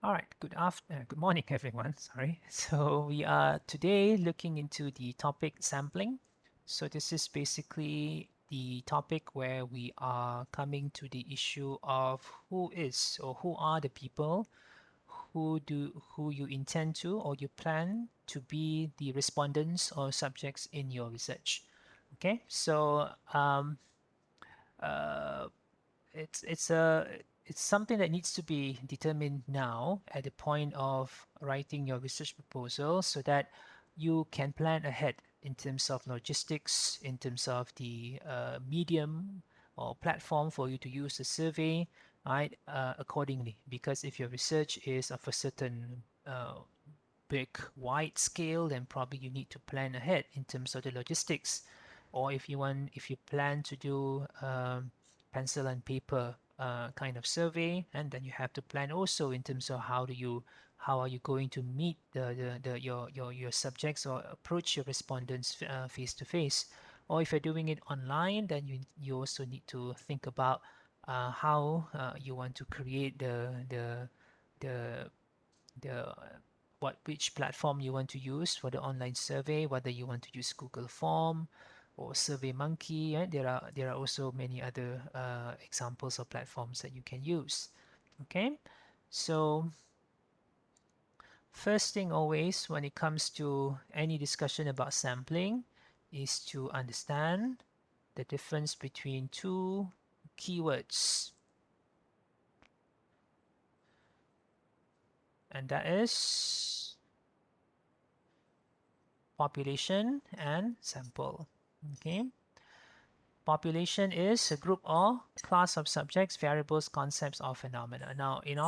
All right, good morning, everyone. Sorry. So we are today looking into the topic sampling. So this is basically the topic where we are coming to the issue of who is or who are the people who you intend to or you plan to be the respondents or subjects in your research. Okay, so uh, it's something that needs to be determined now at the point of writing your research proposal so that you can plan ahead in terms of logistics, in terms of the medium or platform for you to use the survey, right, accordingly. Because if your research is of a certain big, wide scale, then probably you need to plan ahead in terms of the logistics. Or if you plan to do pencil and paper kind of survey, and then you have to plan also in terms of how are you going to meet your subjects or approach your respondents face to face. Or if you're doing it online, then you also need to think about how you want to create the the what which platform you want to use for the online survey, whether you want to use Google Form or SurveyMonkey. There are also many other examples of platforms that you can use. Okay, so first thing always when it comes to any discussion about sampling is to understand the difference between two keywords, and that is population and sample. Okay. Population is a group or class of subjects, variables, concepts, or phenomena. Now, in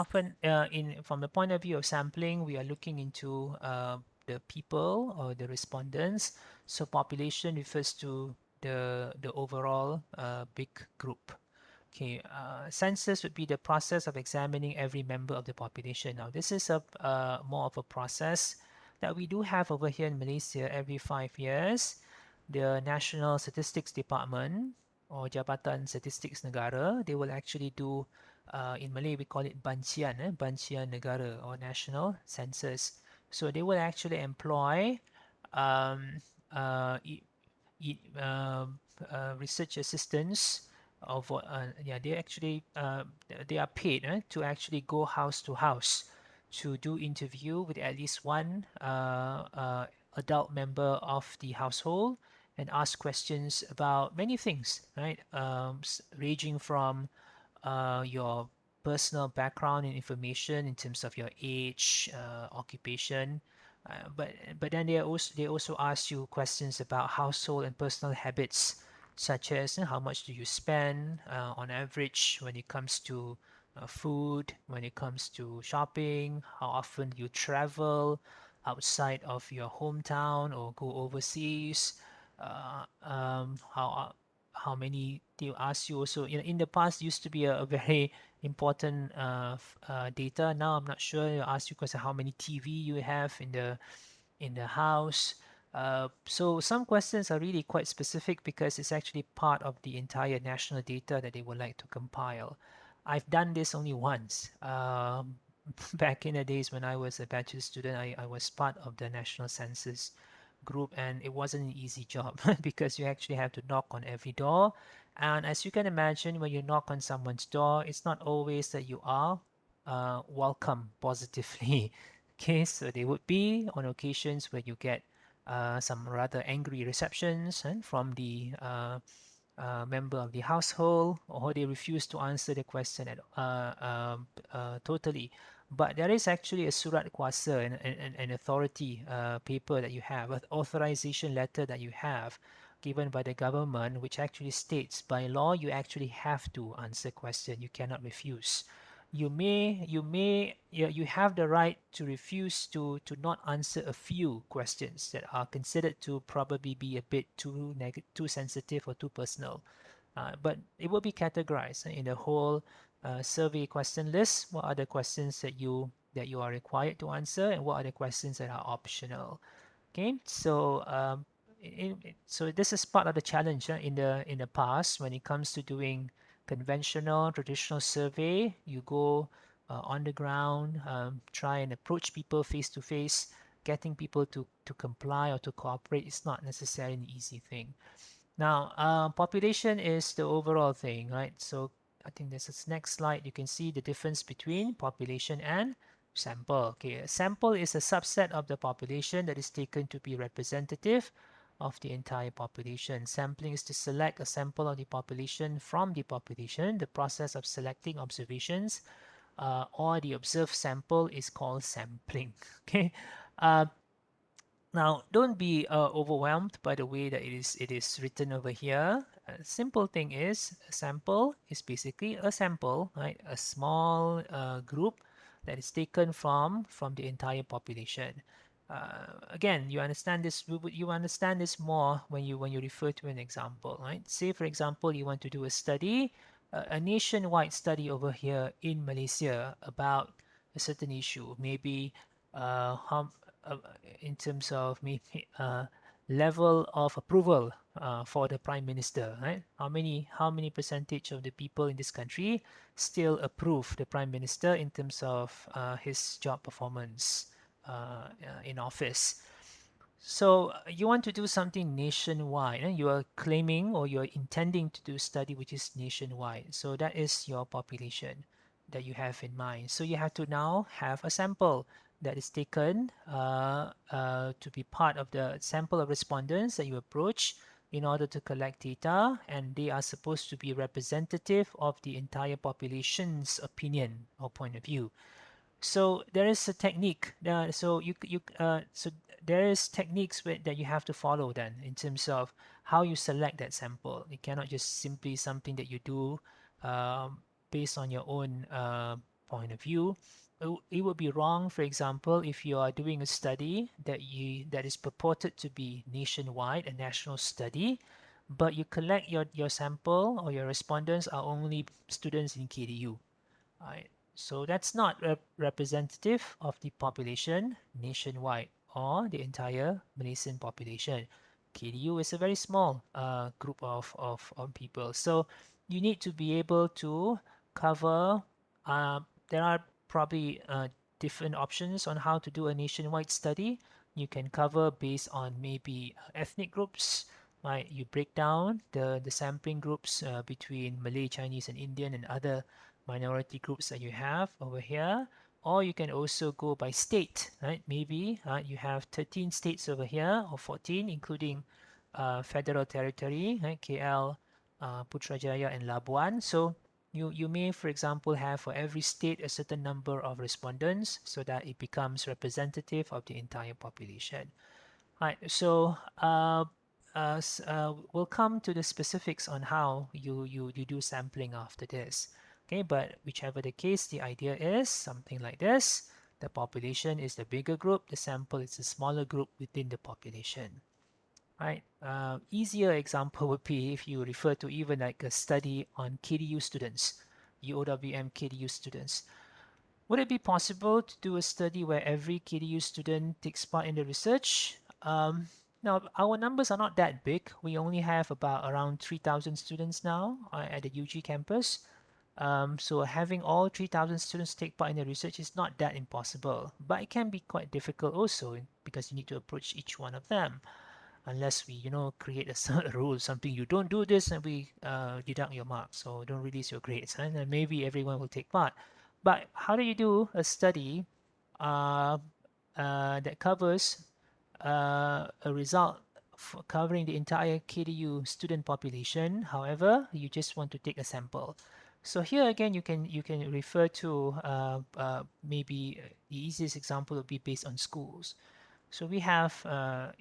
from the point of view of sampling, we are looking into the people or the respondents. So, population refers to the overall big group. Okay, census would be the process of examining every member of the population. Now, this is a more of a process that we do have over here in Malaysia every 5 years. The National Statistics Department or Jabatan Statistics Negara, they will actually do, in Malay we call it Bancian, Bancian Negara or National Census. So they will actually employ um, e research assistants of yeah, they actually they are paid to actually go house to house to do interview with at least one adult member of the household and ask questions about many things, right? Ranging from your personal background and information in terms of your age, occupation, but then they also ask you questions about household and personal habits, such as how much do you spend on average when it comes to food, when it comes to shopping, how often you travel outside of your hometown or go overseas, how many they ask you also. In the past used to be a very important data. Now I'm not sure. They ask you question how many TV you have in the house. So some questions are really quite specific because it's actually part of the entire national data that they would like to compile. I've done this only once. Back in the days when I was a bachelor student, I was part of the national census group, and it wasn't an easy job because you actually have to knock on every door. And as you can imagine, when you knock on someone's door, it's not always that you are welcome positively. Okay, so there would be on occasions where you get some rather angry receptions and from the member of the household, or they refuse to answer the question totally. But there is actually a surat kuasa, an authority paper that you have, an authorization letter that you have given by the government, which actually states by law you actually have to answer question. You cannot refuse. You have the right to refuse to not answer a few questions that are considered to probably be a bit too sensitive or too personal. But it will be categorized in the whole survey question list. What are the questions that you are required to answer, and what are the questions that are optional? Okay, so so this is part of the challenge in the past when it comes to doing conventional traditional survey. You go on the ground, try and approach people face to face. Getting people to comply or to cooperate is not necessarily an easy thing. Now, population is the overall thing, right? So I think this is next slide. You can see the difference between population and sample. Okay, a sample is a subset of the population that is taken to be representative of the entire population. Sampling is to select a sample of the population from the population. The process of selecting observations or the observed sample is called sampling. Okay. Uh, Now, don't be overwhelmed by the way that it is written over here. A simple thing is a sample is basically a sample, right? A small group that is taken from the entire population. Again, you understand this. You understand this more when you refer to an example, right? Say, for example, you want to do a study, a nationwide study over here in Malaysia about a certain issue, maybe how uh, in terms of maybe level of approval for the prime minister, right? How many percentage of the people in this country still approve the prime minister in terms of his job performance in office? So you want to do something nationwide, and you are claiming or you're intending to do study which is nationwide. So that is your population that you have in mind. So you have to now have a sample that is taken to be part of the sample of respondents that you approach in order to collect data, and they are supposed to be representative of the entire population's opinion or point of view. So there is a technique. So there is techniques that you have to follow then in terms of how you select that sample. It cannot just simply something that you do um, based on your own point of view. It would be wrong, for example, if you are doing a study that is purported to be nationwide, a national study, but you collect your sample or your respondents are only students in KDU. Right. So that's not representative of the population nationwide or the entire Malaysian population. KDU is a very small group of people. So you need to be able to cover, there are probably different options on how to do a nationwide study. You can cover based on maybe ethnic groups, right? You break down the sampling groups between Malay, Chinese, and Indian and other minority groups that you have over here, or you can also go by state, right? Maybe you have 13 states over here, or 14, including federal territory, right? KL, Putrajaya, and Labuan. So you may, for example, have for every state a certain number of respondents so that it becomes representative of the entire population. Right, so we'll come to the specifics on how you do sampling after this. Okay, but whichever the case, the idea is something like this. The population is the bigger group, the sample is a smaller group within the population. Right, easier example would be if you refer to even like a study on KDU students, UOWM KDU students. Would it be possible to do a study where every KDU student takes part in the research? Now, our numbers are not that big. We only have about around 3,000 students now at the UG campus. So having all 3,000 students take part in the research is not that impossible, but it can be quite difficult also because you need to approach each one of them. Unless we, create a rule, something you don't do this and we deduct your marks, so don't release your grades, and then maybe everyone will take part. But how do you do a study uh, that covers a result covering the entire KDU student population? However, you just want to take a sample. So here again, you can refer to maybe the easiest example would be based on schools. So we have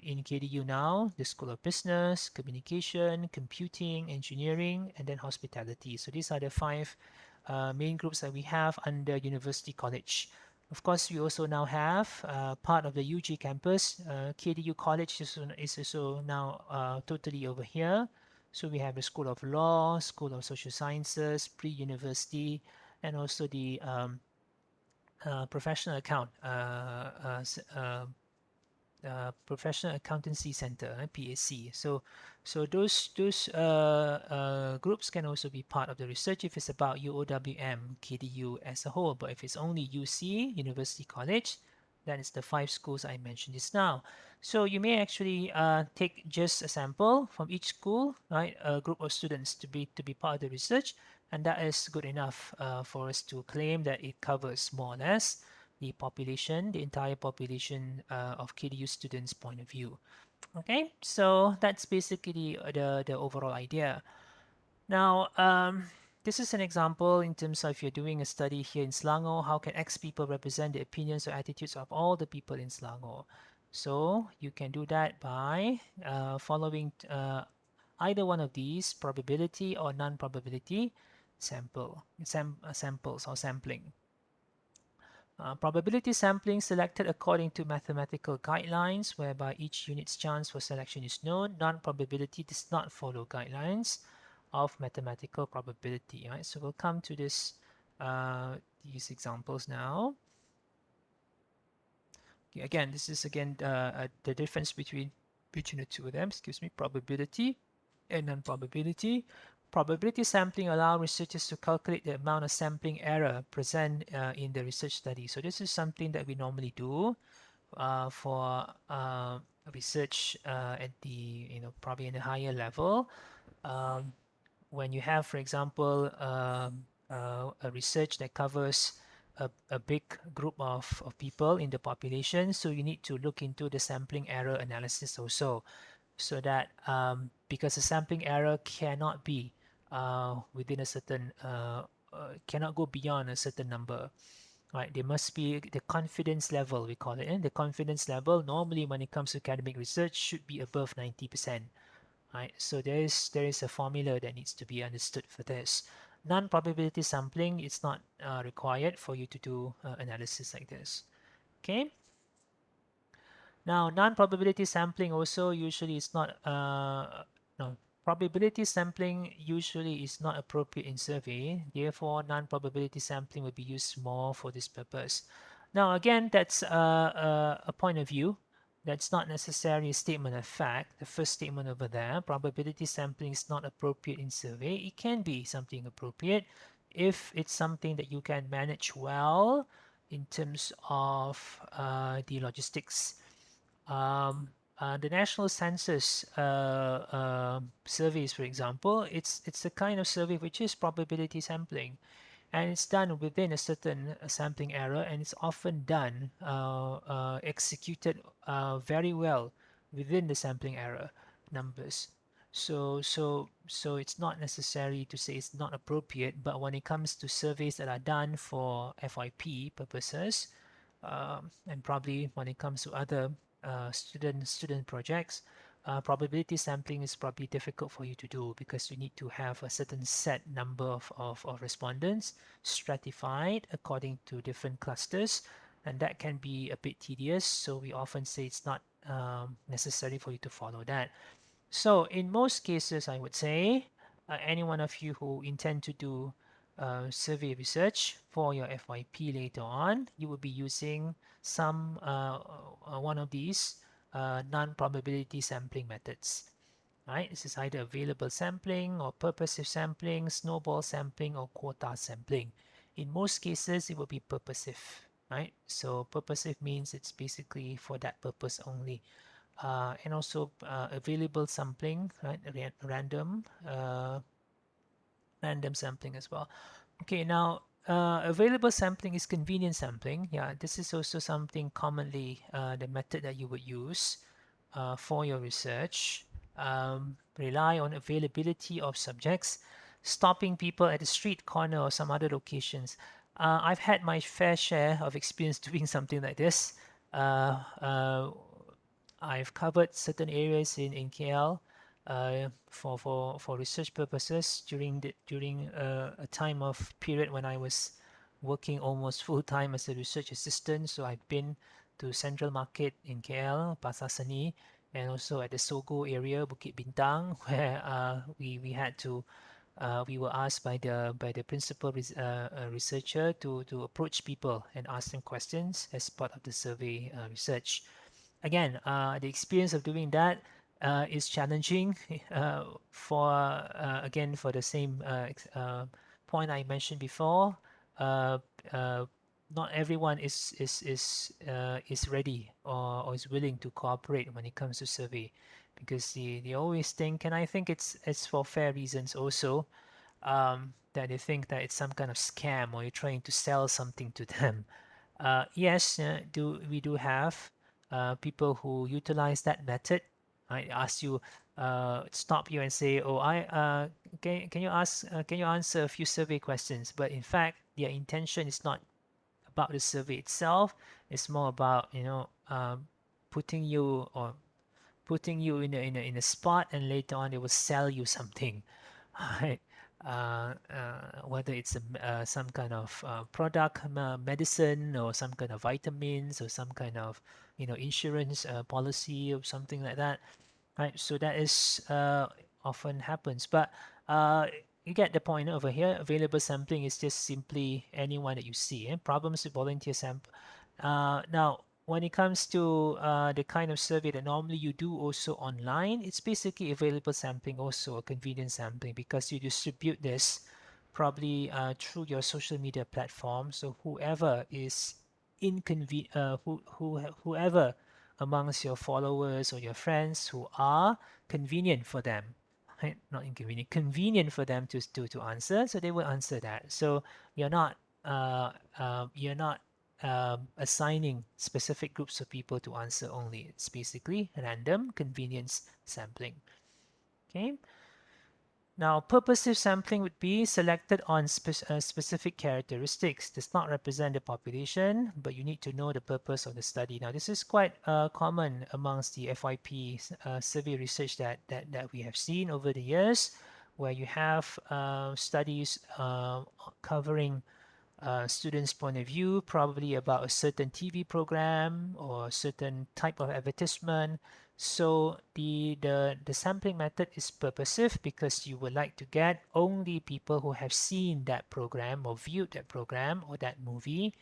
in KDU now the School of Business, Communication, Computing, Engineering, and then Hospitality. So these are the five main groups that we have under University College. Of course, we also now have part of the UG campus. KDU College is also now totally over here. So we have the School of Law, School of Social Sciences, Pre-University, and also the professional account Professional Accountancy Center, PAC. So those groups can also be part of the research if it's about UOWM, KDU as a whole. But if it's only UC, University College, that is the 5 schools I mentioned just now. So you may actually take just a sample from each school, right? A group of students to be part of the research, and that is good enough for us to claim that it covers more or less the population, the entire population of KDU students' point of view. Okay, so that's basically the overall idea. Now, this is an example in terms of if you're doing a study here in Selangor, how can X people represent the opinions or attitudes of all the people in Selangor? So you can do that by following either one of these, probability or non-probability samples or sampling. Probability sampling selected according to mathematical guidelines, whereby each unit's chance for selection is known. Non-probability does not follow guidelines of mathematical probability. Right? So we'll come to these examples now. Okay, again, this is the difference between the two of them. Excuse me, probability and non-probability. Probability sampling allows researchers to calculate the amount of sampling error present in the research study. So this is something that we normally do for research at the probably in a higher level. Um, when you have, for example, a research that covers a big group of people in the population, so you need to look into the sampling error analysis also, so that because the sampling error cannot be within a certain cannot go beyond a certain number, right? There must be the confidence level, we call it, and the confidence level normally when it comes to academic research should be above 90%, right? So there is a formula that needs to be understood for this. Non-probability sampling, it's not required for you to do analysis like this. Okay. Now, non-probability sampling also usually is not no, probability sampling usually is not appropriate in survey. Therefore, non-probability sampling will be used more for this purpose. Now, again, that's a point of view. That's not necessarily a statement of fact. The first statement over there, probability sampling is not appropriate in survey. It can be something appropriate if it's something that you can manage well in terms of the logistics. The national census surveys, for example, it's a kind of survey which is probability sampling, and it's done within a certain sampling error, and it's often done executed very well within the sampling error numbers. So it's not necessary to say it's not appropriate, but when it comes to surveys that are done for FYP purposes, and probably when it comes to other student projects, probability sampling is probably difficult for you to do because you need to have a certain set number of respondents stratified according to different clusters, and that can be a bit tedious. So we often say it's not necessary for you to follow that. So in most cases, I would say any one of you who intend to do survey research for your FYP later on, you will be using some one of these non-probability sampling methods. Right? This is either available sampling or purposive sampling, snowball sampling, or quota sampling. In most cases, it will be purposive. Right? So purposive means it's basically for that purpose only. And also available sampling, right? Random sampling as well. Okay, now available sampling is convenient sampling. Yeah, this is also something commonly the method that you would use for your research. Rely on availability of subjects, stopping people at the street corner or some other locations. I've had my fair share of experience doing something like this. Uh, uh, I've covered certain areas in KL for research purposes during a time of period when I was working almost full time as a research assistant. So I've been to Central Market in KL, Pasar Seni, and also at the Sogo area, Bukit Bintang, where we had to we were asked by the principal researcher to approach people and ask them questions as part of the survey research. again, the experience of doing that is challenging for again for the same point I mentioned before. Uh, uh, Not everyone is ready or is willing to cooperate when it comes to survey, because they always think, and I think it's for fair reasons also, that they think that it's some kind of scam or you're trying to sell something to them. Yes, do we do have people who utilize that method. I ask you, stop you and say, "Oh, can you can you answer a few survey questions?" But in fact, their intention is not about the survey itself. It's more about putting you or putting you in a spot, and later on they will sell you something, right? Whether it's some kind of product, medicine, or some kind of vitamins, or some kind of insurance policy or something like that, right? So that is often happens, but uh, you get the point over here. Available sampling is just simply anyone that you see. Problems with volunteer sample. Now, when it comes to the kind of survey that normally you do also online, it's basically available sampling, also a convenient sampling, because you distribute this probably through your social media platform. So whoever is whoever amongst your followers or your friends who are convenient for them, right? Not inconvenient, convenient for them to answer, so they will answer that. So you're not assigning specific groups of people to answer only. It's basically random convenience sampling. Okay. Now, purposive sampling would be selected on specific characteristics. Does not represent the population, but you need to know the purpose of the study. Now, this is quite common amongst the FYP survey research that we have seen over the years, where you have studies covering students' point of view, probably about a certain TV program or a certain type of advertisement. So the sampling method is purposive because you would like to get only people who have seen that program or viewed that program or that movie,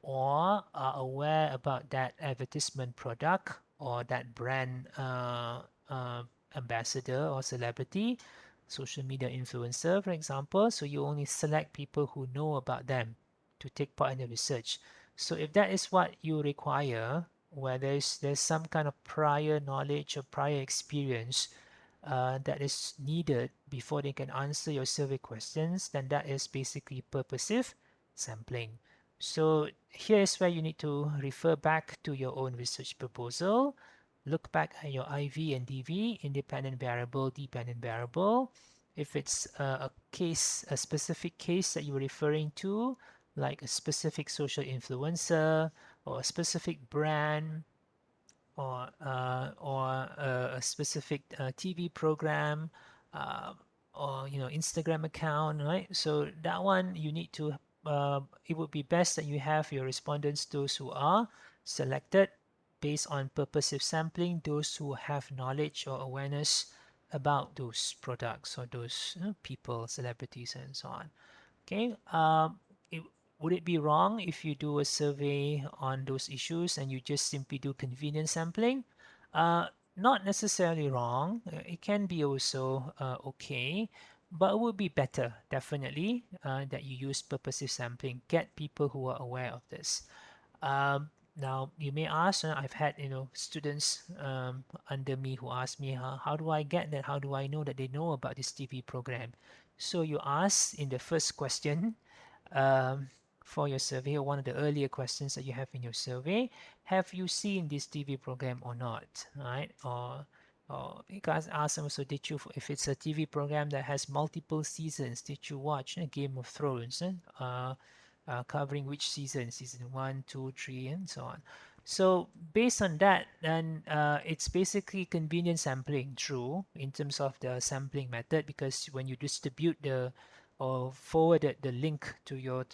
or are aware about that advertisement product or that brand ambassador or celebrity, social media influencer, for example. So you only select people who know about them to take part in the research. So if that is what you require, where there's some kind of prior knowledge or prior experience that is needed before they can answer your survey questions, then that is basically purposive sampling. So here is where you need to refer back to your own research proposal. Look back at your IV and DV, independent variable, dependent variable. If it's a case, a specific case that you're referring to, like a specific social influencer or a specific brand, or a specific TV program, uh, or Instagram account, right? So that one you need to. It would be best that you have your respondents, those who are selected based on purposive sampling, those who have knowledge or awareness about those products or those people, celebrities, and so on. Okay. It, would it be wrong if you do a survey on those issues and you just simply do convenience sampling? Uh, Not necessarily wrong. It can be also okay, but it would be better, definitely, that you use purposive sampling. Get people who are aware of this. Now you may ask, I've had students under me who ask me, how do I get that? How do I know that they know about this TV program? So you ask in the first question um, for your survey, or one of the earlier questions that you have in your survey, have you seen this TV program or not, right? Or you guys ask them also, if it's a TV program that has multiple seasons, did you watch Game of Thrones? Covering which season, season 1, 2, 3, and so on. So based on that, then it's basically convenient sampling, true, in terms of the sampling method, because when you distribute the or forwarded the link to your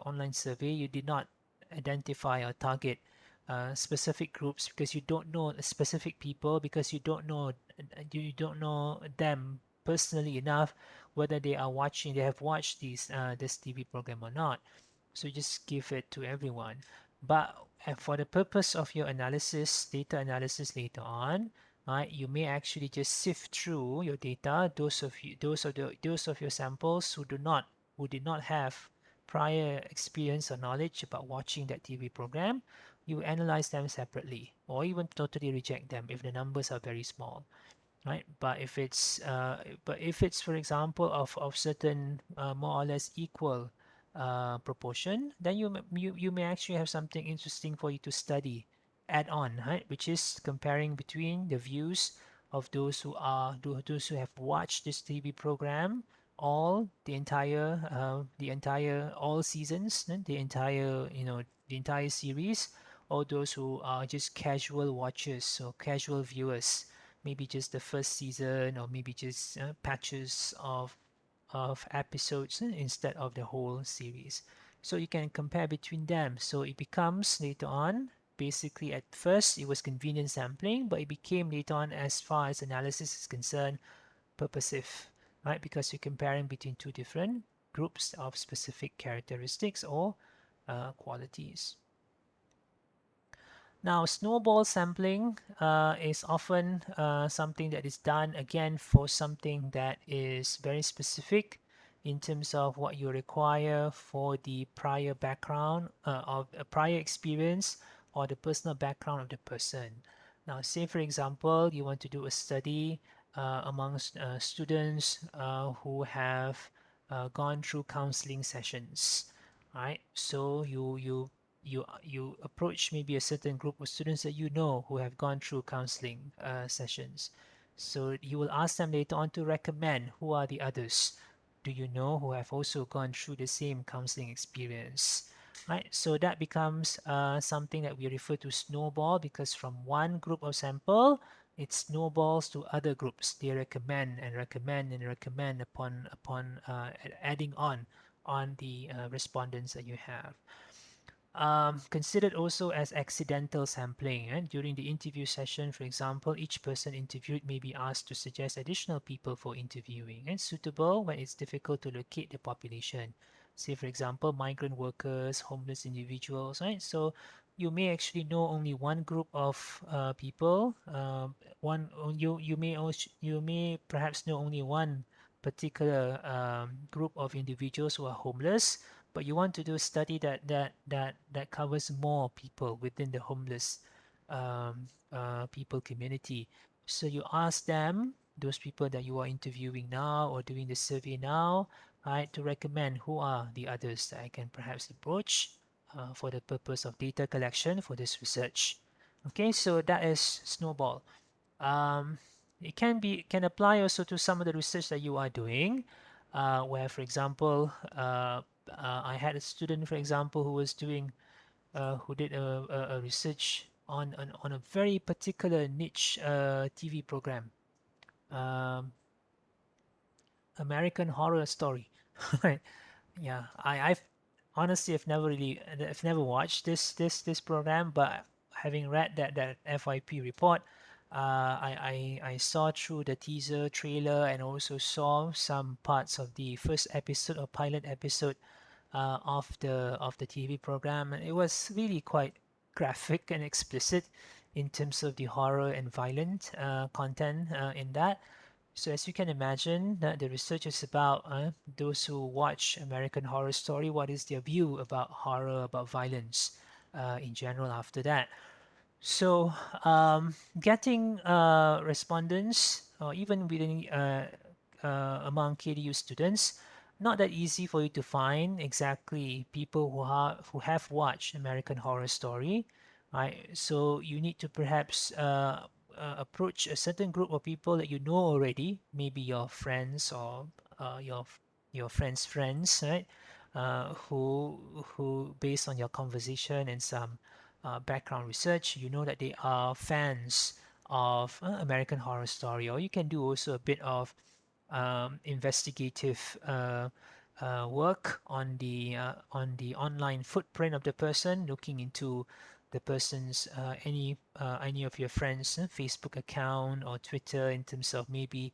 online survey, you did not identify or target specific groups, because you don't know specific people, because you don't know them personally enough, whether they have watched this TV program or not. So just give it to everyone. But for the purpose of your analysis, data analysis later on, right, you may actually just sift through your data, those of your samples who did not have prior experience or knowledge about watching that TV program. You analyze them separately, or even totally reject them if the numbers are very small, right? But if it's, for example, of certain more or less equal proportion, then you may actually have something interesting for you to study, add on, right? Which is comparing between the views of those who have watched this TV program all the entire all seasons, the entire the entire series, or those who are just casual watchers or casual viewers, maybe just the first season, or maybe just patches of episodes instead of the whole series. So you can compare between them. So it becomes later on, basically at first it was convenient sampling, but it became later on, as far as analysis is concerned, purposive, right? Because you're comparing between two different groups of specific characteristics or qualities. Now, snowball sampling is often something that is done again for something that is very specific in terms of what you require for the prior background of a prior experience or the personal background of the person. Now, say for example, you want to do a study amongst students who have gone through counseling sessions, right? So you approach maybe a certain group of students that you know who have gone through counseling sessions. So you will ask them later on to recommend who are the others do you know who have also gone through the same counseling experience, right? So that becomes something that we refer to snowball, because from one group of sample it snowballs to other groups. They recommend and recommend and recommend upon adding on the respondents that you have. Considered also as accidental sampling. During the interview session, for example, each person interviewed may be asked to suggest additional people for interviewing, and suitable when it's difficult to locate the population. Say, for example, migrant workers, homeless individuals, right? So you may actually know only one group of people. You may perhaps know only one particular group of individuals who are homeless, but you want to do a study that covers more people within the homeless people community. So you ask them, those people that you are interviewing now or doing the survey now, right, to recommend who are the others that I can perhaps approach for the purpose of data collection for this research. Okay, so that is snowball. Um, it can apply also to some of the research that you are doing, where, for example, I had a student, for example, who was doing who did a research on a very particular niche TV program, um, American Horror Story. Right? Yeah, I've honestly I've never watched this program, but having read that FYP report, I saw through the teaser trailer and also saw some parts of the first episode or pilot episode of the TV program, and it was really quite graphic and explicit in terms of the horror and violent content in that. So as you can imagine, the research is about those who watch American Horror Story, what is their view about horror, about violence in general after that. So getting respondents, or even within among KDU students, not that easy for you to find exactly people who have watched American Horror Story, right? So you need to perhaps approach a certain group of people that you know already, maybe your friends or your friends' friends, right? Who based on your conversation and some background research, you know that they are fans of American Horror Story, or you can do also a bit of investigative work on the online footprint of the person, looking into the person's any of your friends' Facebook account or Twitter, in terms of maybe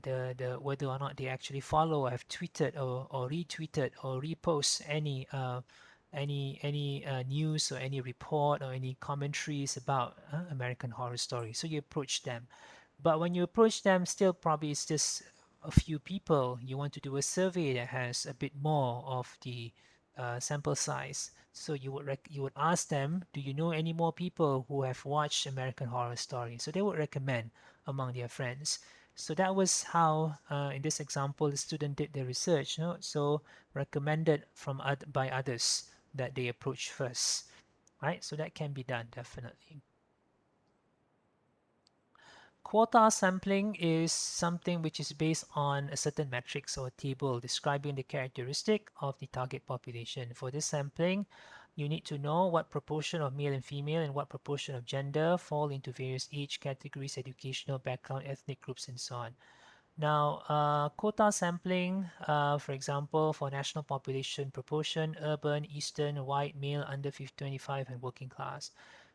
the whether or not they actually follow or have tweeted or retweeted or repost any any news or any report or any commentaries about American Horror Story. So you approach them. But when you approach them, still probably it's just a few people. You want to do a survey that has a bit more of the sample size. So you would ask them, do you know any more people who have watched American Horror Story? So they would recommend among their friends. So that was how, in this example, the student did the research. You know? So recommended by others that they approach first, right? So that can be done definitely. Quota sampling is something which is based on a certain matrix or table describing the characteristic of the target population. For this sampling, you need to know what proportion of male and female and what proportion of gender fall into various age categories, educational background, ethnic groups, and so on. Now, quota sampling, for example, for national population proportion, urban, eastern, white, male, under 25, and working class.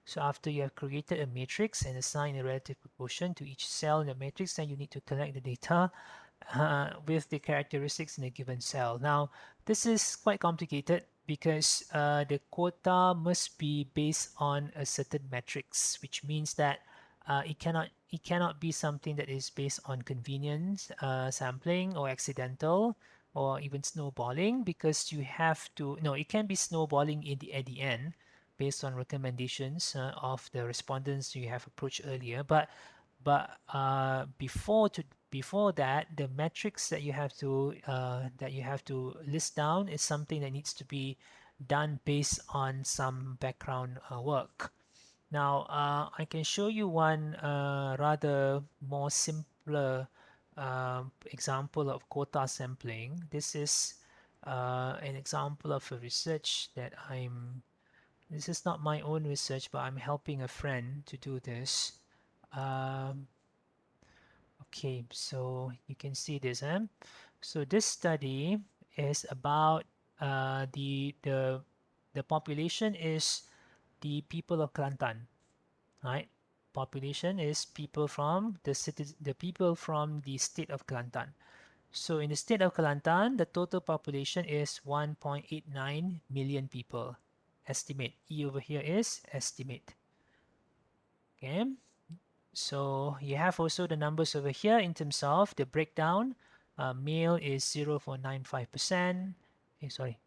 So after you have created a matrix and assigned a relative proportion to each cell in the matrix, then you need to collect the data with the characteristics in a given cell. Now, this is quite complicated because the quota must be based on a certain matrix, which means that it cannot be something that is based on convenience sampling or accidental or even snowballing, because you have to no, it can be snowballing at the end based on recommendations of the respondents you have approached earlier, but before that, the metrics that you have to list down is something that needs to be done based on some background work. Now, I can show you one rather more simpler example of quota sampling. This is an example of a research that this is not my own research, but I'm helping a friend to do this. Um, okay, so you can see this, huh? So this study is about the population is the people of Kelantan, right? Population is people from the people from the state of Kelantan. So in the state of Kelantan, the total population is 1.89 million people. Estimate. E over here is estimate. Okay. So you have also the numbers over here in terms of the breakdown. Male is 0.95%. Sorry,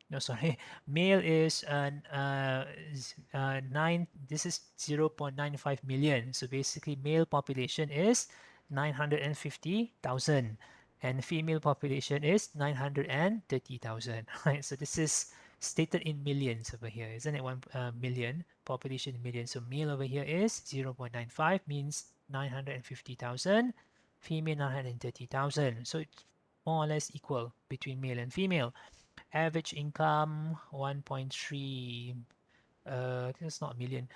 no, sorry. Male is 9. This is 0.95 million. So basically, male population is 950,000, and female population is 930,000. Right. So this is stated in millions over here, isn't it? 1 million population in millions. So male over here is 0.95, means 950,000. Female 930,000. So it's more or less equal between male and female. Average income 1.3, that's not million.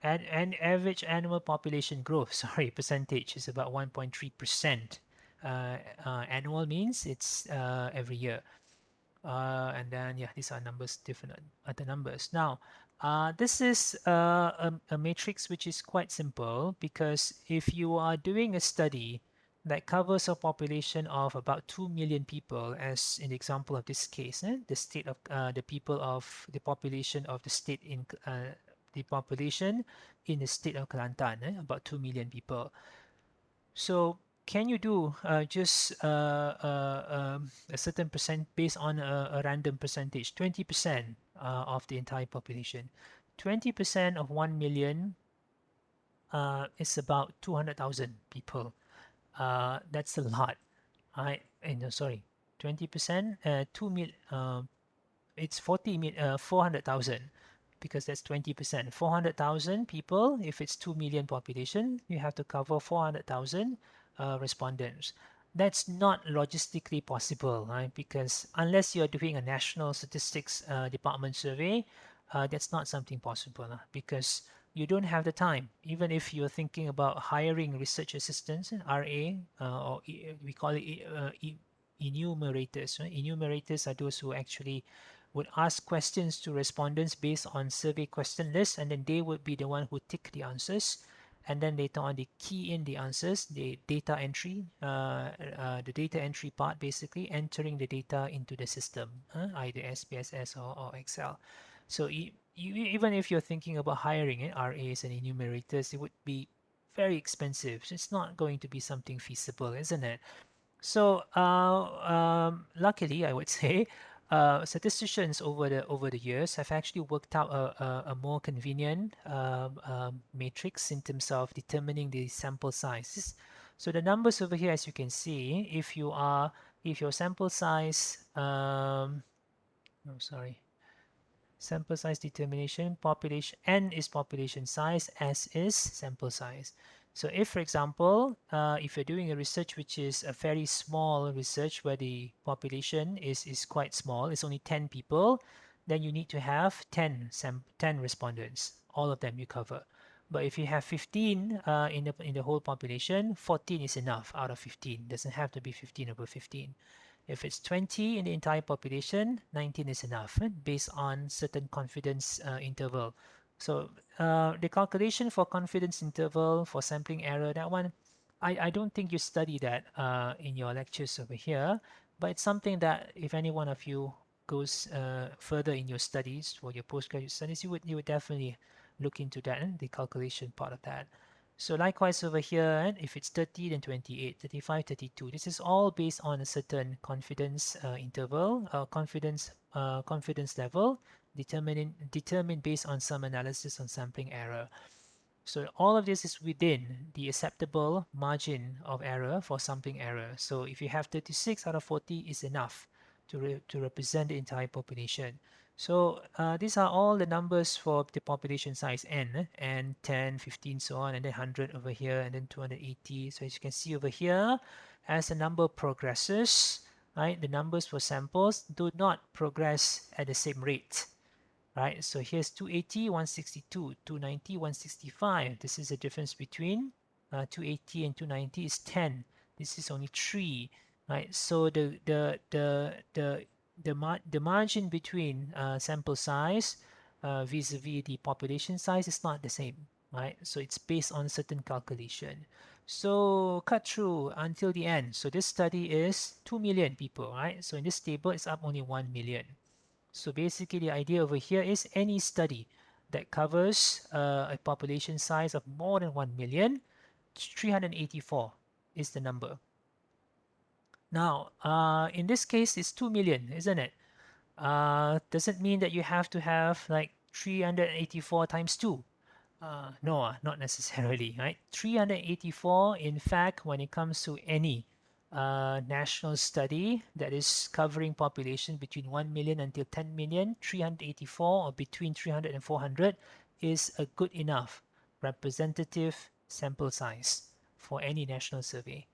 And average annual population growth, sorry, percentage is about 1.3%. Annual means it's every year. And then, yeah, these are numbers, different other numbers. Now, this is a matrix which is quite simple, because if you are doing a study that covers a population of about 2 million people, as in the example of this case, the state of the people of the population of the state in the population in the state of Kelantan, about 2 million people. So can you do just a certain percent based on a random percentage, 20% of the entire population? 20% of 1 million is about 200,000 people. That's a lot. No, sorry, 20%, 2 mil, it's 400,000, because that's 20%. 400,000 people, if it's 2 million population, you have to cover 400,000 respondents. That's not logistically possible, right? Because unless you're doing a national statistics department survey, that's not something possible, because you don't have the time. Even if you're thinking about hiring research assistants, RA, we call it enumerators. Right? Enumerators are those who actually would ask questions to respondents based on survey question lists, and then they would be the one who tick the answers. and then later on they key in the answers, the data entry, the data entry part, basically entering the data into the system, either SPSS or Excel. So even if you're thinking about hiring RAs and enumerators, it would be very expensive. So it's not going to be something feasible, isn't it? So luckily, I would say, statisticians over the years have actually worked out a more convenient matrix in terms of determining the sample sizes. So the numbers over here, as you can see, if your sample size, oh sorry, sample size determination, population, n is population size, s is sample size. So if, for example, if you're doing a research which is a very small research where the population is quite small, it's only 10 people, then you need to have 10 respondents, all of them you cover. But if you have 15 in the whole population, 14 is enough out of 15. Doesn't have to be 15 over 15. If it's 20 in the entire population, 19 is enough based on certain confidence interval. So the calculation for confidence interval for sampling error, that one, I don't think you study that in your lectures over here, but it's something that if any one of you goes further in your studies for your postgraduate studies, you would definitely look into that and the calculation part of that. So likewise over here, if it's 30, then 28, 35, 32. This is all based on a certain confidence interval, confidence level, determined based on some analysis on sampling error. So all of this is within the acceptable margin of error for sampling error. So if you have 36 out of 40 is enough to represent the entire population. So these are all the numbers for the population size n, and 10, 15, so on, and then 100 over here, and then 280. So as you can see over here, as the number progresses, right, the numbers for samples do not progress at the same rate. Right, so here's 280, 162, 290, 165. This is the difference between 280 and 290 is 10. This is only 3, right? So the margin between sample size vis-a-vis the population size is not the same, right? So it's based on certain calculation. So cut through until the end. So this study is 2 million people, right? So in this table, it's up only 1 million. So basically the idea over here is any study that covers a population size of more than 1 million, 384 is the number. Now, in this case, it's 2 million, isn't it? Does it mean that you have to have like 384 times 2? No, not necessarily, right? 384, in fact, when it comes to any national study that is covering population between 1 million until 10 million, 384 or between 300 and 400 is a good enough representative sample size for any national survey.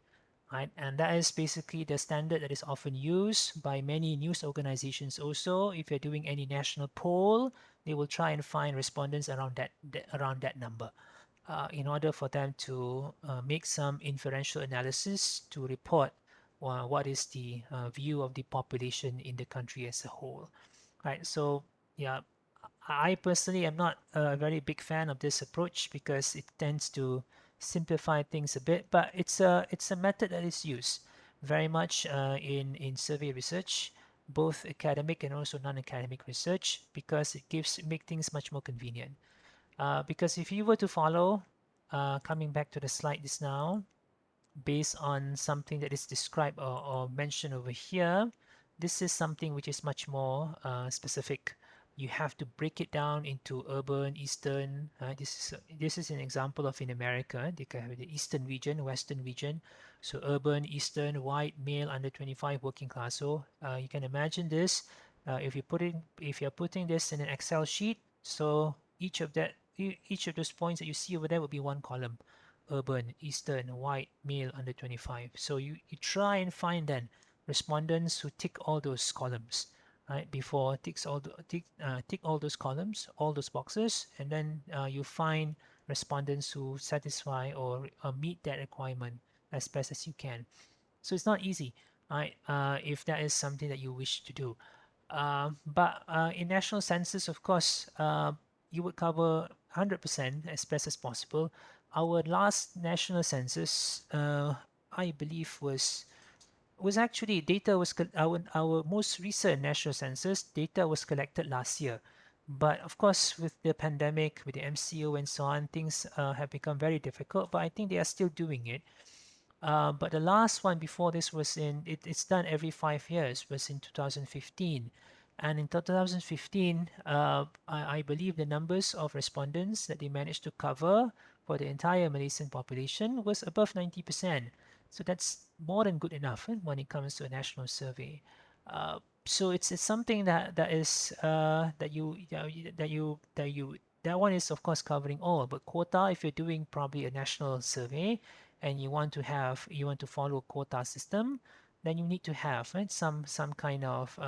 Right? And that is basically the standard that is often used by many news organizations also. If you're doing any national poll, they will try and find respondents around that number in order for them to make some inferential analysis to report what is the view of the population in the country as a whole. Right, so yeah, I personally am not a very big fan of this approach because it tends to simplify things a bit, but it's a method that is used very much in survey research, both academic and also non-academic research, because it make things much more convenient. Because if you were to follow, coming back to the slide just now, based on something that is described or mentioned over here, this is something which is much more specific. You have to break it down into urban, eastern. This is an example of in America. They have the eastern region, western region. So urban, eastern, white, male, under 25, working class. So you can imagine this. If you're putting this in an Excel sheet, so each of those points that you see over there will be one column: urban, eastern, white, male, under 25. So you try and find then respondents who tick all those columns, right? Before tick all those columns, all those boxes, and then you find respondents who satisfy or meet that requirement as best as you can. So it's not easy, right? If that is something that you wish to do. But in national census, of course, you would cover 100% as best as possible. our last national census, I believe, was actually data was our most recent national census data was collected last year. But of course, with the pandemic, with the MCO and so on, things have become very difficult. But I think they are still doing it. But the last one before this was it's done every 5 years, was in 2015. And in 2015, I believe the numbers of respondents that they managed to cover for the entire Malaysian population was above 90%. So that's more than good enough when it comes to a national survey. So it's something that is that one is of course covering all. But quota, if you're doing probably a national survey, and you want to follow quota system, then you need to have, right, some kind of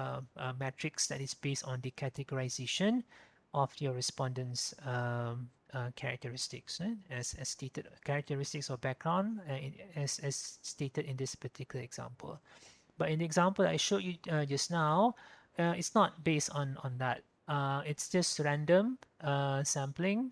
matrix that is based on the categorization of your respondents' characteristics, right? As stated, characteristics or background, as stated in this particular example. But in the example I showed you just now, it's not based on that. It's just random sampling,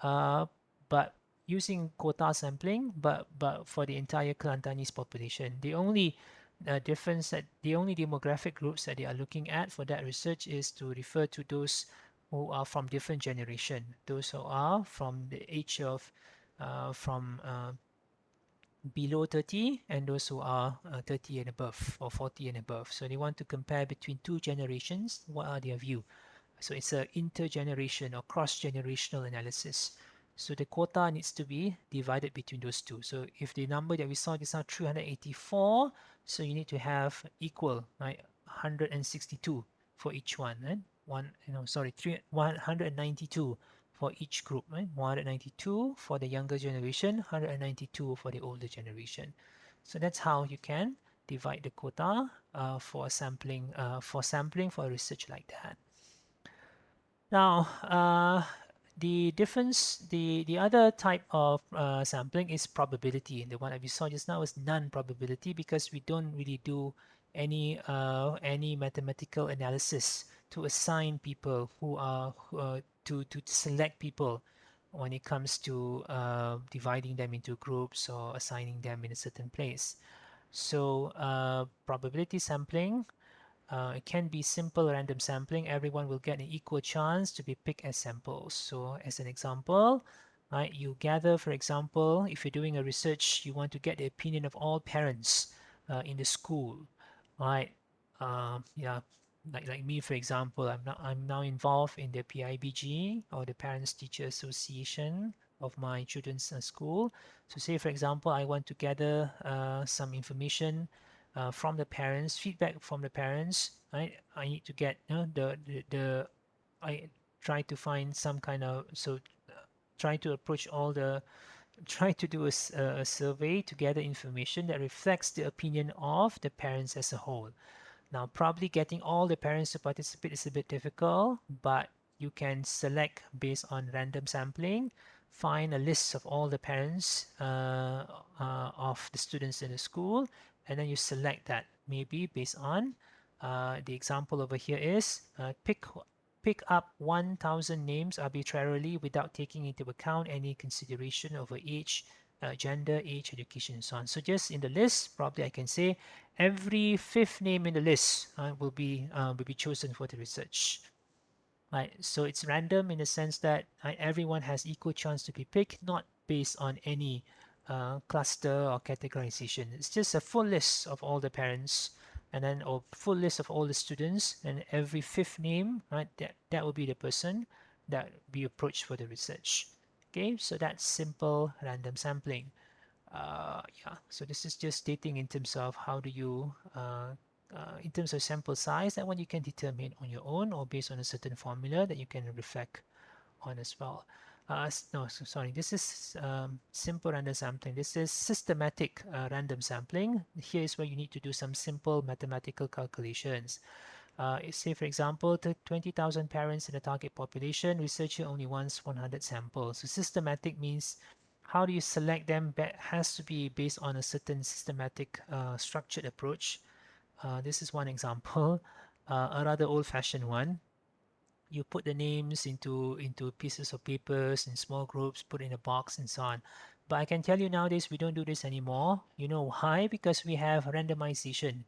uh, but using quota sampling, but for the entire Kelantanese population. The only the only demographic groups that they are looking at for that research is to refer to those who are from different generation, those who are from the age of from below 30 and those who are 30 and above or 40 and above. So they want to compare between two generations. What are their view? So it's a intergeneration or cross-generational analysis. So the quota needs to be divided between those two. So if the number that we saw just now 384, so you need to have equal, right, 162 for each one, right? Sorry, 192 for each group, right? 192 for the younger generation, 192 for the older generation. So that's how you can divide the quota for sampling for research like that. Now, the other type of sampling is probability. The one that we saw just now is non-probability because we don't really do any mathematical analysis to assign people to select people when it comes to dividing them into groups or assigning them in a certain place. So probability sampling, it can be simple random sampling. Everyone will get an equal chance to be picked as samples. So as an example, right, you gather, for example, if you're doing a research, you want to get the opinion of all parents in the school, right? Yeah, like me, for example, I'm now involved in the PIBG, or the Parents Teacher Association of my children's school. So say, for example, I want to gather some information from the parents, feedback from the parents. I need to get I try to find some kind of try to approach all the try to do a survey to gather information that reflects the opinion of the parents as a whole. Now, probably getting all the parents to participate is a bit difficult, but you can select based on random sampling, find a list of all the parents of the students in the school, and then you select that. Maybe based on the example over here is pick up 1,000 names arbitrarily without taking into account any consideration over age, gender, age, education, and so on. So just in the list, probably I can say every fifth name in the list will be chosen for the research. Right, so it's random in the sense that everyone has equal chance to be picked, not based on any cluster or categorization. It's just a full list of all the parents, and then or full list of all the students, and every fifth name, right? That will be the person that we approach for the research. Okay, so that's simple random sampling. Yeah, so this is just stating in terms of how do you, in terms of sample size, that one you can determine on your own or based on a certain formula that you can reflect on as well. No, so sorry, this is simple random sampling. This is systematic random sampling. Here is where you need to do some simple mathematical calculations. Say, for example, 20,000 parents in the target population, researcher only wants 100 samples. So systematic means how do you select them? Has to be based on a certain systematic structured approach. This is one example, a rather old-fashioned one. you put the names into pieces of papers in small groups, put in a box and so on. But I can tell you nowadays we don't do this anymore. You know why? Because we have randomization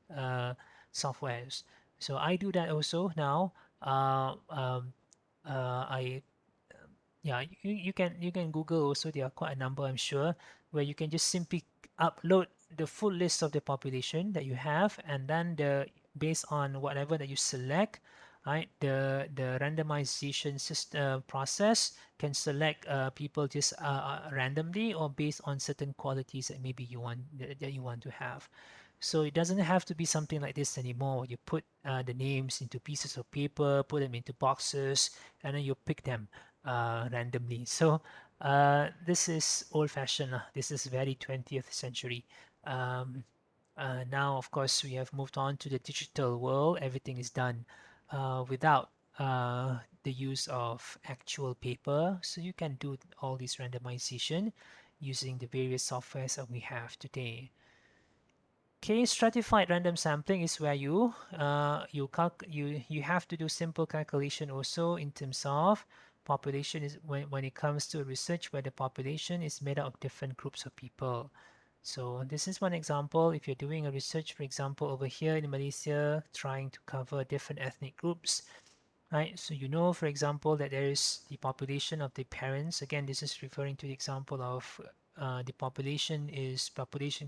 softwares. So I do that also now. I Yeah, you can Google also. There are quite a number, I'm sure, where you can just simply upload the full list of the population that you have, and then based on whatever that you select, right, the randomization system process can select people just randomly or based on certain qualities that maybe that you want to have. So it doesn't have to be something like this anymore. You put the names into pieces of paper, put them into boxes, and then you pick them randomly. So this is old-fashioned. This is very 20th century. Um, Now, of course, we have moved on to the digital world. Everything is done without the use of actual paper. So you can do all this randomization using the various softwares that we have today. Okay, stratified random sampling is where you have to do simple calculation also in terms of population is when it comes to research where the population is made up of different groups of people. So this is one example. If you're doing a research, for example, over here in Malaysia, trying to cover different ethnic groups, right? So you know, for example, that there is the population of the parents. Again, this is referring to the example of the population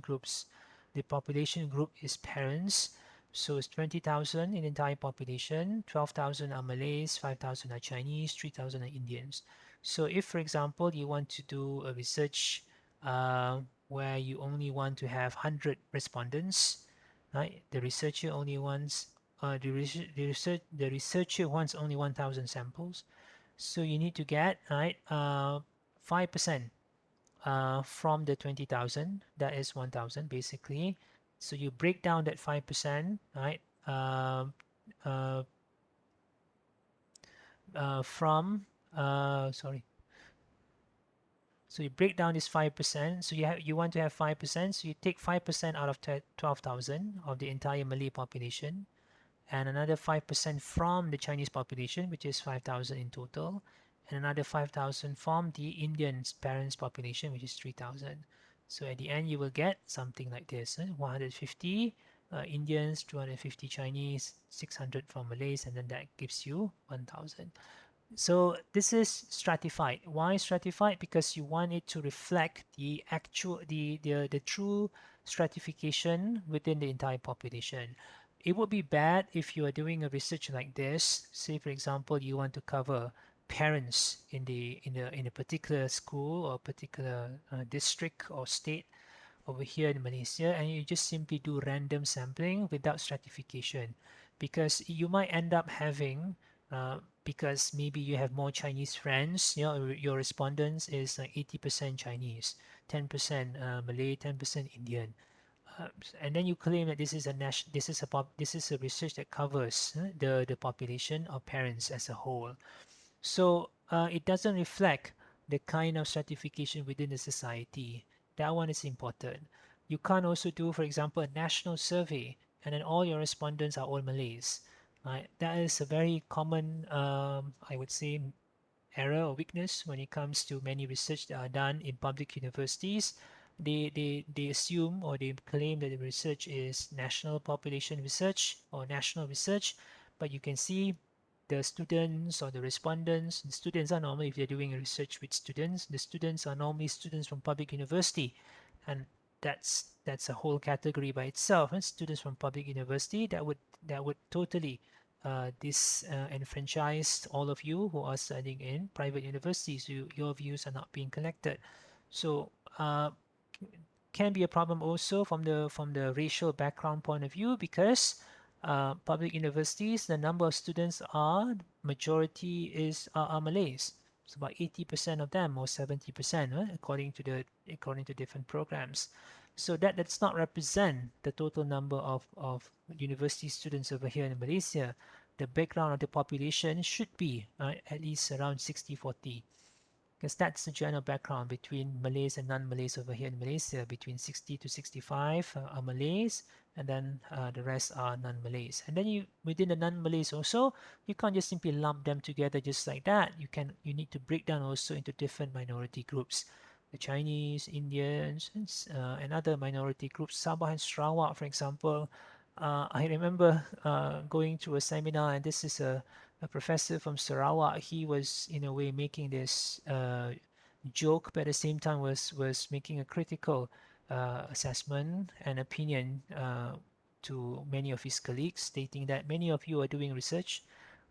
groups. The population group is parents. So it's 20,000 in the entire population. 12,000 are Malays, 5,000 are Chinese, 3,000 are Indians. So if, for example, you want to do a research where you only want to have 100 respondents, right? The researcher only wants the researcher wants only 1,000 samples, so you need to get 5% from the 20,000. That is 1,000 basically. So you break down that 5%, right? Uh, from sorry. So you break down this 5%. So you want to have 5%. So you take 5% out of 12,000 of the entire Malay population, and another 5% from the Chinese population, which is 5,000 in total, and another 5,000 from the Indian parents population, which is 3,000. So at the end, you will get something like this: 150 Indians, 250 Chinese, 600 from Malays, and then that gives you 1,000. So this is stratified. Why stratified? Because you want it to reflect the actual, the true stratification within the entire population. It would be bad if you are doing a research like this. Say, for example, you want to cover parents in a particular school or particular district or state over here in Malaysia, and you just simply do random sampling without stratification, because you might end up having because maybe you have more Chinese friends, your respondents is like 80% Chinese, 10% Malay, 10% Indian, uh, and then you claim that this is a research that covers the population of parents as a whole. So it doesn't reflect the kind of stratification within the society. That one is important. You can't also do, for example, a national survey and then all your respondents are all Malays. Right? That is a very common, I would say, error or weakness when it comes to many research that are done in public universities. They assume or they claim that the research is national population research or national research, but you can see the students or the respondents, the students are normally, if they're doing research with students, the students are normally students from public university, and that's a whole category by itself. And students from public university, that would totally disenfranchise all of you who are studying in private universities. Your views are not being collected. So can be a problem also from the racial background point of view, because public universities, the number of students are majority are Malays. It's about 80% of them or 70%, right? According to different programs. So that does not represent the total number of university students over here in Malaysia. The background of the population should be at least around 60-40, because that's the general background between Malays and non-Malays over here in Malaysia. Between 60 to 65 are Malays, and then the rest are non-Malays. And then you within the non-Malays also, you can't just simply lump them together just like that. You need to break down also into different minority groups. The Chinese, Indians, and other minority groups. Sabah and Sarawak, for example. I remember going to a seminar, and this is a professor from Sarawak. He was in a way making this joke, but at the same time was making a critical assessment and opinion to many of his colleagues, stating that many of you are doing research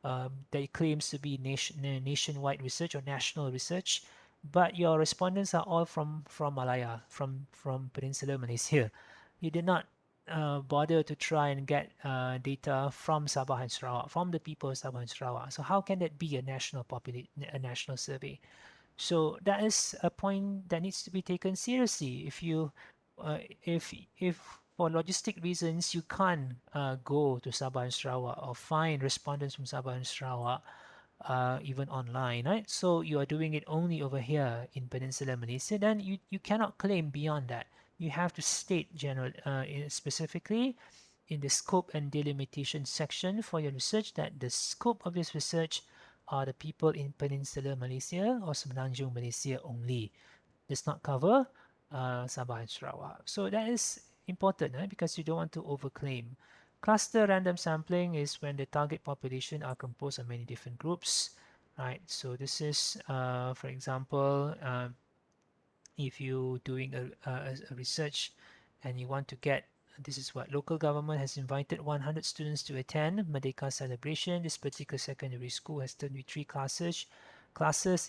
that claims to be nationwide research or national research, but your respondents are all from Malaya, from Peninsular Malaysia. You did not bother to try and get data from Sabah and Sarawak, from the people of Sabah and Sarawak. So how can that be a national survey? So that is a point that needs to be taken seriously. Uh, if for logistic reasons you can't go to Sabah and Sarawak or find respondents from Sabah and Sarawak, even online, right? So you are doing it only over here in Peninsular Malaysia, then you cannot claim beyond that. You have to state specifically in the scope and delimitation section for your research that the scope of this research are the people in Peninsular Malaysia or Semenanjung Malaysia only. Does not cover Sabah and Sarawak. So that is important because you don't want to overclaim. Cluster random sampling is when the target population are composed of many different groups, right? So this is, for example, if you doing a research and you want to get this is what local government has invited 100 students to attend Merdeka celebration. This particular secondary school has 33 classes.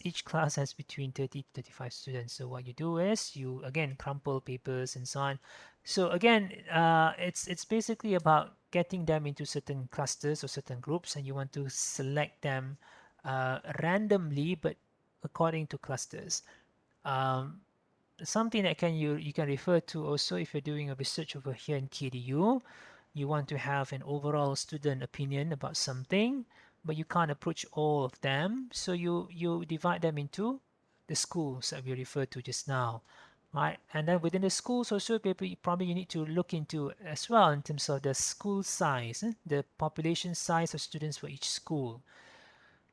Each class has between 30 to 35 students. So what you do is you again crumple papers and so on. So again, it's basically about getting them into certain clusters or certain groups, and you want to select them randomly, but according to clusters. Um, Something that you can refer to also if you're doing a research over here in KDU, you want to have an overall student opinion about something, but you can't approach all of them, so you divide them into the schools that we referred to just now, right? And then within the schools also probably you need to look into as well in terms of the school size, the population size of students for each school.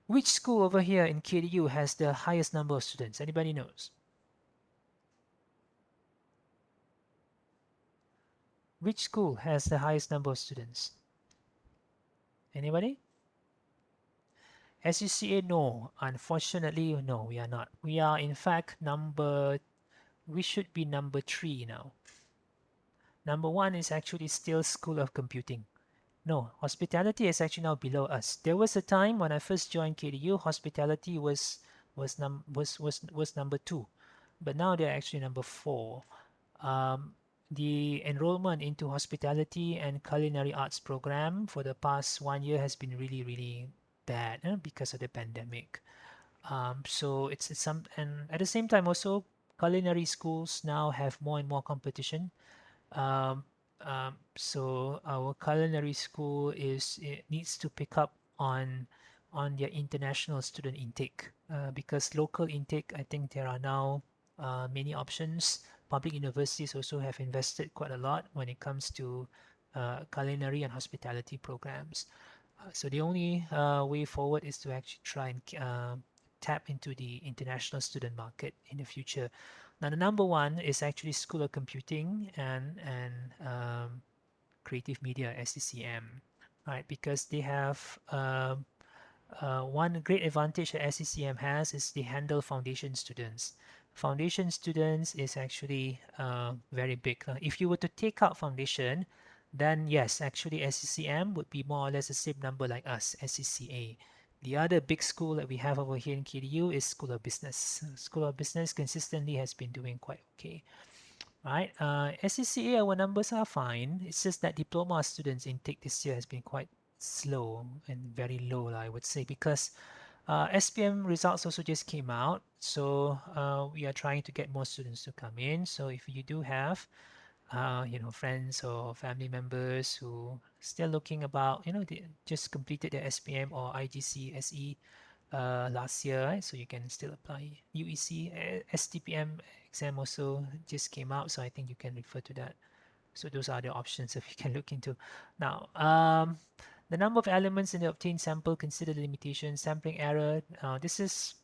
Which school over here in KDU has the highest number of students? Anybody knows? Which school has the highest number of students? Anybody? SUCA, no. Unfortunately, no, we are not. We are, in fact, we should be number 3 now. Number 1 is actually still School of Computing. No, hospitality is actually now below us. There was a time when I first joined KDU, hospitality was number 2, but now they're actually number 4. Um, the enrollment into hospitality and culinary arts program for the past 1 year has been really, really bad because of the pandemic. So it's some, and at the same time also culinary schools now have more and more competition. Um, so our culinary school it needs to pick up on their international student intake because local intake, I think there are now many options. Public universities also have invested quite a lot when it comes to culinary and hospitality programs. So the only way forward is to actually try and tap into the international student market in the future. Now, the number one is actually School of Computing and Creative Media (SCCM), right? Because they have one great advantage that SCCM has is they handle foundation students. Foundation students is actually very big. If you were to take out foundation, then yes, actually SCCM would be more or less the same number like us, SCCA. The other big school that we have over here in KDU is School of Business. School of Business consistently has been doing quite okay, right? SCCA, our numbers are fine. It's just that diploma students intake this year has been quite slow and very low, I would say, because SPM results also just came out. So we are trying to get more students to come in. So if you do have, friends or family members who still looking about, they just completed their SPM or IGC SE last year, right? So you can still apply. UEC, STPM exam also just came out, so I think you can refer to that. So those are the options that we can look into. Now, the number of elements in the obtained sample, consider the limitation, sampling error. This is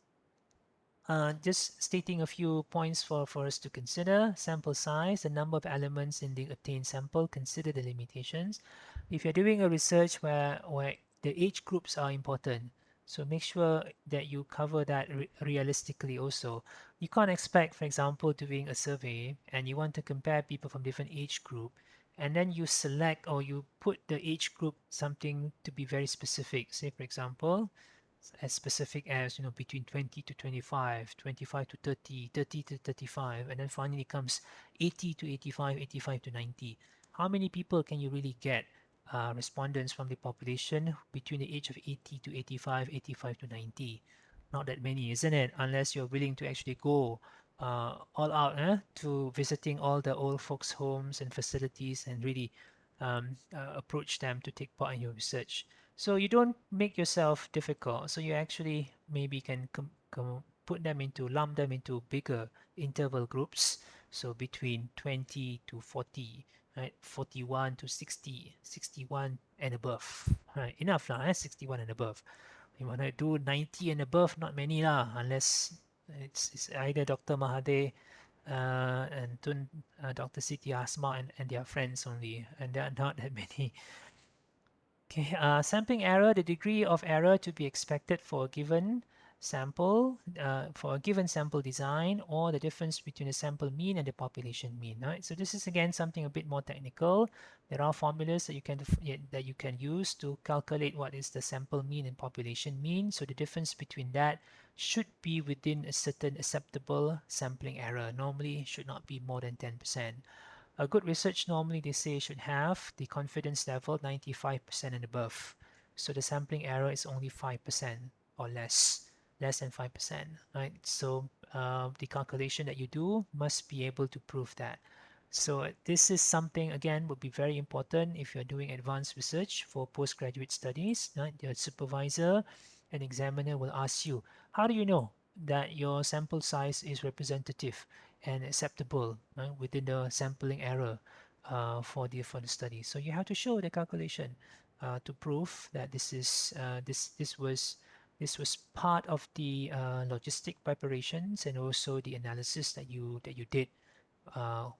just stating a few points for us to consider. Sample size, the number of elements in the obtained sample, consider the limitations. If you're doing a research where the age groups are important, so make sure that you cover that realistically also. You can't expect, for example, doing a survey and you want to compare people from different age group, and then you select or you put the age group something to be very specific. Say, for example, as specific as between 20 to 25, 25 to 30, 30 to 35, and then finally comes 80 to 85, 85 to 90. How many people can you really get respondents from the population between the age of 80 to 85, 85 to 90? Not that many, isn't it? Unless you're willing to actually go all out to visiting all the old folks homes and facilities and really approach them to take part in your research. So you don't make yourself difficult. So you actually maybe can put them into, lump them into bigger interval groups. So between 20 to 40, right? 41 to 60, 61 and above. Right? Enough lah, 61 and above. You want to do 90 and above, not many lah, unless it's either Dr. Mahathir and Dr. Siti Asma and their friends only, and there are not that many. Okay, sampling error, the degree of error to be expected for a given sample, for a given sample design, or the difference between the sample mean and the population mean. Right? So this is again something a bit more technical. There are formulas that you can use to calculate what is the sample mean and population mean. So the difference between that should be within a certain acceptable sampling error. Normally, should not be more than 10%. A good research normally they say should have the confidence level 95% and above. So the sampling error is only 5% or less than 5%, right? So the calculation that you do must be able to prove that. So this is something, again, would be very important if you're doing advanced research for postgraduate studies. Right? Your supervisor and examiner will ask you, how do you know that your sample size is representative and acceptable, right, within the sampling error for the study? So you have to show the calculation to prove that this was part of the logistic preparations and also the analysis that you did when